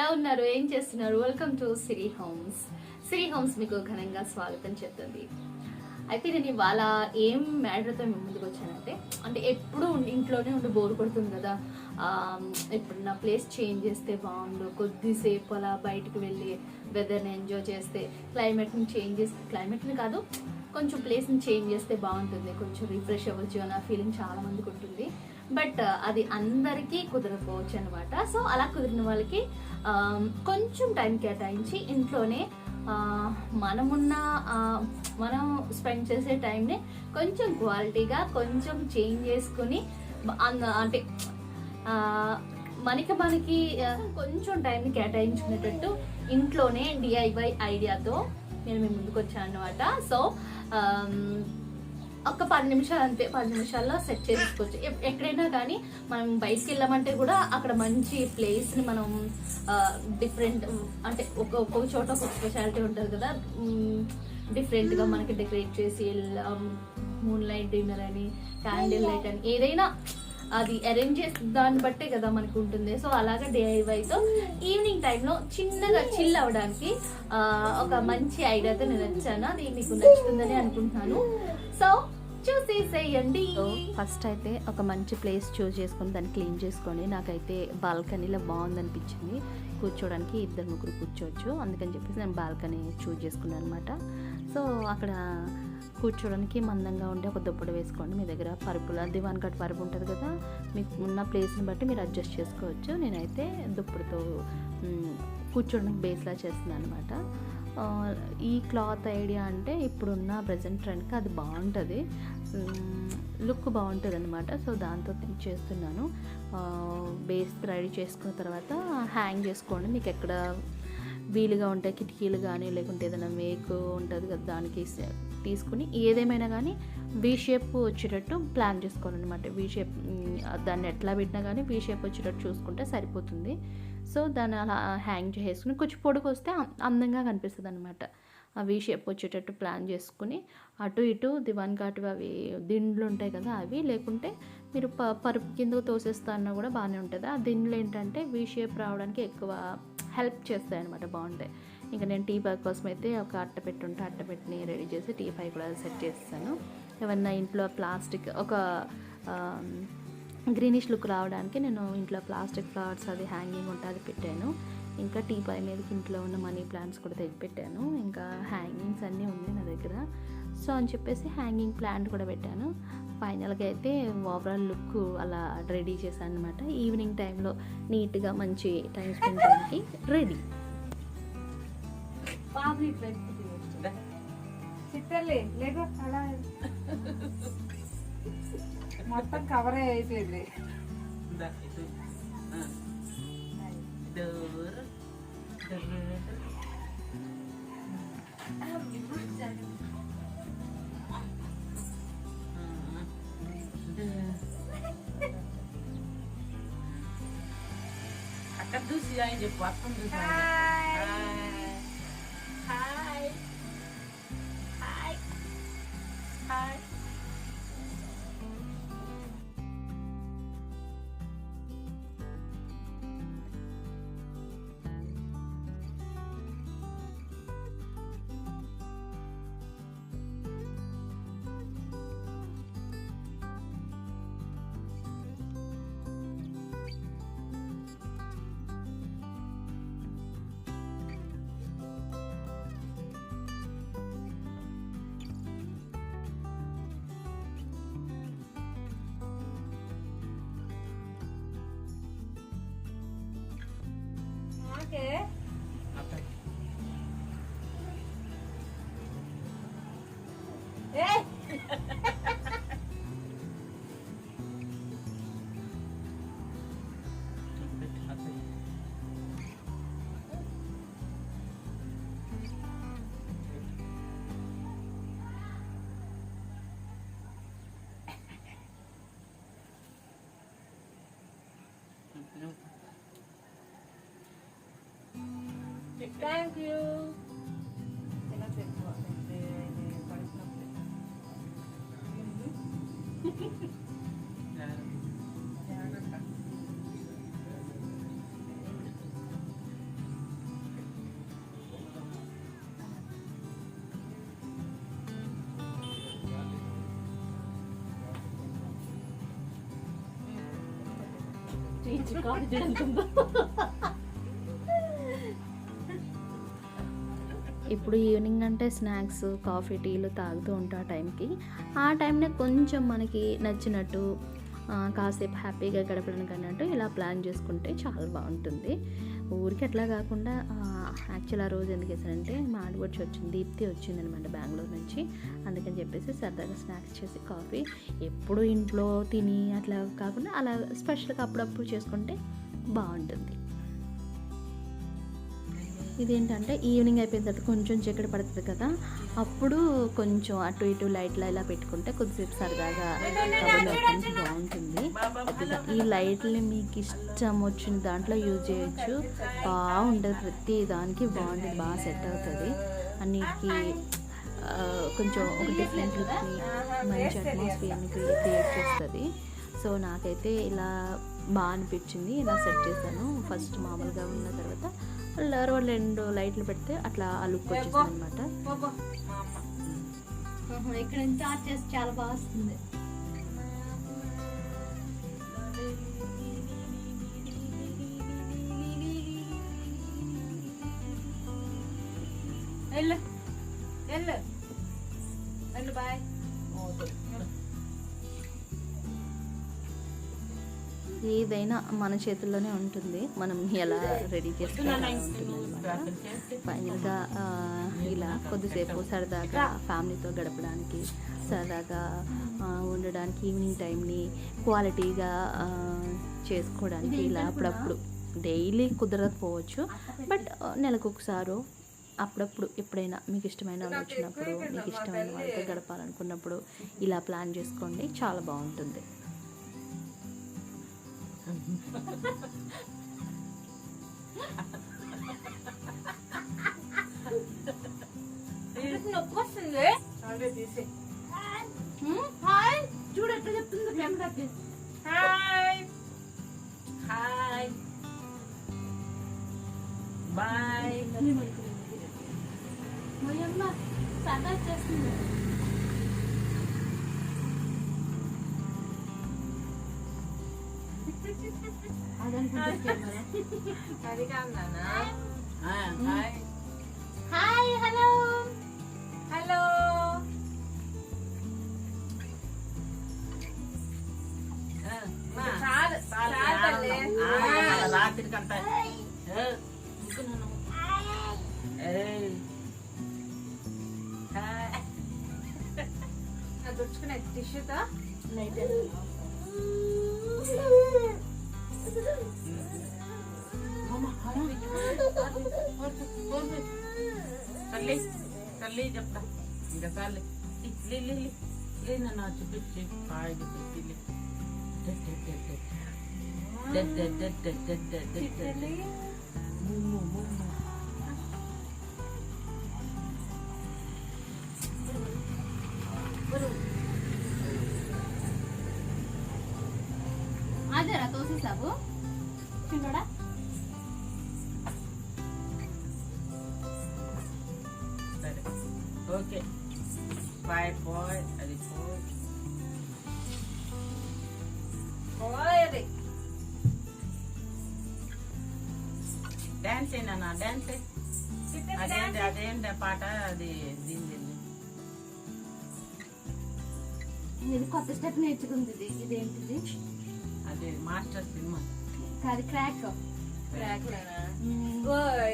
ఎలా ఉన్నారు, ఏం చేస్తున్నారు? Welcome to Siri homes. Siri homes మీకు ఘనంగా స్వాగతం చెప్తుంది. అయితే నేను ఇవాళ ఏం మ్యాటర్తో మేము ముందుకు వచ్చానంటే, అంటే ఎప్పుడు ఇంట్లోనే ఉండి బోర్ కొడుతుంది కదా, ఇప్పుడు నా ప్లేస్ చేంజ్ చేస్తే బాగుండు, కొద్దిసేపు అలా బయటకు వెళ్ళి వెదర్ని ఎంజాయ్ చేస్తే, క్లైమేట్ని చేంజ్ చేస్తే, క్లైమేట్ని కాదు కొంచెం ప్లేస్ని చేంజ్ చేస్తే బాగుంటుంది, కొంచెం రిఫ్రెష్ అవ్వచ్చు అన్న ఫీలింగ్ చాలా మందికి ఉంటుంది. బట్ అది అందరికీ కుదరకపోవచ్చు అనమాట. సో అలా కుదిరిన వాళ్ళకి కొంచెం టైం కేటాయించి ఇంట్లోనే మనం స్పెండ్ చేసే టైంని కొంచెం క్వాలిటీగా కొంచెం చేంజ్ చేసుకుని, అంటే మనకి కొంచెం టైంని కేటాయించుకునేటట్టు ఇంట్లోనే డిఐవై ఐడియాతో నేను మీ ముందుకు వచ్చాను అనమాట. సో ఒక 10 నిమిషాలు అంతే, 10 నిమిషాల్లో సెట్ చేసుకోవచ్చు. ఎక్కడైనా కానీ మనం బయటికి వెళ్ళామంటే కూడా అక్కడ మంచి ప్లేస్ని మనం డిఫరెంట్, అంటే ఒక్కొక్క చోట ఒక్కొక్క స్పెషాలిటీ ఉంటుంది కదా, డిఫరెంట్గా మనకి డెకరేట్ చేసి మూన్ లైట్ డిన్నర్ అని, క్యాండిల్ లైట్ అని, ఏదైనా అది అరేంజ్ చేసి దాన్ని బట్టే కదా మనకు ఉంటుంది. సో అలాగే DIYతో ఈవినింగ్ టైంలో చిన్నగా చిల్ అవ్వడానికి ఒక మంచి ఐడియాతో నేను వచ్చాను. అది మీకు నచ్చుతుందని అనుకుంటున్నాను. సో చూసేసేయండి. ఫస్ట్ అయితే ఒక మంచి ప్లేస్ చూస్ చేసుకొని దాన్ని క్లీన్ చేసుకొని, నాకైతే బాల్కనీలో బాగుందనిపించింది, కూర్చోడానికి 2-3 కూర్చోవచ్చు, అందుకని చెప్పేసి నేను బాల్కనీ చూస్ చేసుకున్నాను అనమాట. సో అక్కడ కూర్చోడానికి మందంగా ఉండే ఒక దుప్పటి వేసుకోండి. మీ దగ్గర పరుపుల దివాన్ కట్ పరుపు ఉంటుంది కదా, మీకు ఉన్న ప్లేస్ని బట్టి మీరు అడ్జస్ట్ చేసుకోవచ్చు. నేనైతే దుప్పటితో కూర్చోడానికి బేస్లా చేస్తున్నాను అనమాట. ఈ క్లాత్ ఐడియా అంటే ఇప్పుడున్న ప్రజెంట్ ట్రెండ్కి అది బాగుంటుంది, లుక్ బాగుంటుంది అనమాట. సో దాంతో చేస్తున్నాను. బేస్ రెడీ చేసుకున్న తర్వాత హ్యాంగ్ చేసుకోండి. మీకు ఎక్కడ వీలుగా ఉంటాయి, కిటికీలు కానీ లేకుంటే ఏదైనా మేకు ఉంటుంది కదా, దానికి తీసుకుని ఏదేమైనా కానీ వీ షేప్ వచ్చేటట్టు ప్లాన్ చేసుకోవాలన్నమాట. వీ షేప్ దాన్ని ఎట్లా పెట్టినా కానీ వీ షేప్ వచ్చేటట్టు చూసుకుంటే సరిపోతుంది. సో దాన్ని అలా హ్యాంగ్ చేసుకుని కొంచెం పొడుగు వస్తే అందంగా కనిపిస్తుంది అనమాట. ఆ వీ షేప్ వచ్చేటట్టు ప్లాన్ చేసుకుని అటు ఇటు దివాన్ కాటు అవి దిండ్లు ఉంటాయి కదా, అవి లేకుంటే మీరు పరుపు కిందకు తోసేస్తా అన్నా కూడా బాగానే ఉంటుంది. ఆ దిండ్లు ఏంటంటే వీ షేప్ రావడానికి ఎక్కువ హెల్ప్ చేస్తాయి అనమాట, బాగుంటాయి. ఇంకా నేను టీ పాయ్ కోసం అయితే ఒక అట్టపెట్టి ఉంటే అట్టపెట్టిని రెడీ చేసి టీ పాయ్ కూడా సెట్ చేస్తాను. ఏమన్నా ఇంట్లో ప్లాస్టిక్ ఒక గ్రీనిష్ లుక్ రావడానికి నేను ఇంట్లో ప్లాస్టిక్ ఫ్లవర్స్ అది హ్యాంగింగ్ ఉంటే అది పెట్టాను. ఇంకా టీ పాయ్ మీదకి ఇంట్లో ఉన్న మనీ ప్లాంట్స్ కూడా తెచ్చి పెట్టాను. ఇంకా హ్యాంగింగ్స్ అన్నీ ఉన్నాయి నా దగ్గర. సో అని చెప్పేసి హ్యాంగింగ్ ప్లాంట్ కూడా పెట్టాను. ఫైనల్గా అయితే ఓవరాల్ లుక్ అలా రెడీ చేశాను అనమాట. ఈవినింగ్ టైంలో నీట్గా మంచి టైం స్పెండ్ చేయడానికి రెడీ. మొత్తం కవర్ అయిపోయింది. అక్కడ చూసి ఆయన చెప్పు, అక్కడ చూసి hi hi hi. Thank you. ఇచ్చి కాఫీ చూడంటుందో. ఇప్పుడు ఈవినింగ్ అంటే స్నాక్స్ కాఫీ టీలు తాగుతూ ఉంటా ఆ టైంనే కొంచెం మనకి నచ్చినట్టు కాసేపు హ్యాపీగా గడపడానికి అన్నట్టు ఇలా ప్లాన్ చేసుకుంటే చాలా బాగుంటుంది. ఊరికి అట్లా కాకుండా యాక్చువల్ ఆ రోజు ఎందుకు వేసానంటే మా ఆడపడుచు వచ్చింది, దీప్తి వచ్చిందనమాట బెంగళూరు నుంచి. అందుకని చెప్పేసి సరదాగా స్నాక్స్ చేసి కాఫీ ఎప్పుడు ఇంట్లో తిని అట్లా కాకుండా అలా స్పెషల్గా అప్పుడప్పుడు చేసుకుంటే బాగుంటుంది. ఇదేంటంటే ఈవినింగ్ అయిపోయిన తర్వాత కొంచెం చీకటి పడుతుంది కదా, అప్పుడు కొంచెం అటు ఇటు లైట్లు ఇలా పెట్టుకుంటే కొద్దిసేపు సరదాగా కబుర్లు బాగుంటుంది. ఈ లైట్ని మీకు ఇష్టం వచ్చిన దాంట్లో యూజ్ చేయొచ్చు, బాగుంటుంది. ప్రతి దానికి బాగుంటుంది, బాగా సెట్ అవుతుంది. అన్నిటికీ కొంచెం ఒక డిఫరెంట్ లుక్ని మంచి అట్మాస్ఫియర్ని క్రియేట్ చేస్తుంది. సో నాకైతే ఇలా బాగా అనిపించింది, ఇలా సెట్ చేశాను. ఫస్ట్ మామూలుగా ఉన్న తర్వాత 2 లైట్లు పెడితే అట్లా ఆ లుక్ వచ్చేసింది అనమాట. ఇక్కడ నుంచి ఆర్ట్ చేసి చాలా బాగా వస్తుంది. బాయ్. ఏదైనా మన చేతుల్లోనే ఉంటుంది, మనం ఎలా రెడీ చేసుకుంటే ఉంటుంది అనమాట. ఫైనల్గా ఇలా కొద్దిసేపు సరదాగా ఫ్యామిలీతో గడపడానికి, సరదాగా ఉండడానికి, ఈవినింగ్ టైంని క్వాలిటీగా చేసుకోవడానికి ఇలా అప్పుడప్పుడు, డైలీ కుదరకపోవచ్చు, బట్ నెలకు ఒకసారో అప్పుడప్పుడు ఎప్పుడైనా మీకు ఇష్టమైన వాళ్ళు వచ్చినప్పుడు, మీకు ఇష్టమైన వాళ్ళతో గడపాలనుకున్నప్పుడు ఇలా ప్లాన్ చేసుకోండి, చాలా బాగుంటుంది. నొప్పి వస్తుంది. హాయ్ చూడు ఎట్లా చెప్తుందో కెమెరాకి. Hi hi bye. మయమ్మ సదా చేస్తుంది. అది కాదన్నా. Hi hi hello hello. చాలు రాత్రి కంట దుడుచుకునే టిష్యూతో లైట్ తల్లి తల్లి చెప్తా ఇంకా తల్లి నన్ను చూపించి హాయ్ చూపించి అదేరా తోసేసావు చిన్నడా. సరే ఓకే బాయ్ బాయ్. అది డాన్స్ ఏనా డాన్స్ అదేంటి పాట అది దీని ఇది కొత్త స్టెప్ నేర్చుకుంది. ఇదేంటిది? అదే మాస్టర్ సినిమా అది క్రాక్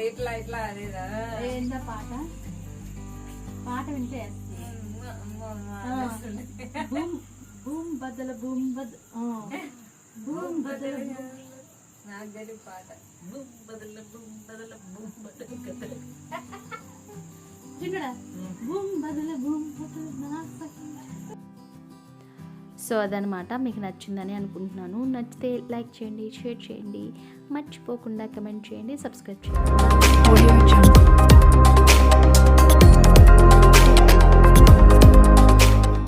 ఇట్లా ఇట్లా అదేదా ఏందా పాట? పాట వింటే బూమ్ బద్దల బూమ్ బద్ బూమ్ బద్దల నాకు తెలియ పాట. బూమ్ బదల బూమ్ బదల బూమ్ బదల చిన్నడా బూమ్ బద్దల బూమ్ బద్దల. సో అదనమాట, మీకు నచ్చిందని అనుకుంటున్నాను. నచ్చితే లైక్ చేయండి, షేర్ చేయండి, మర్చిపోకుండా కమెంట్ చేయండి, సబ్స్క్రైబ్ చేయండి.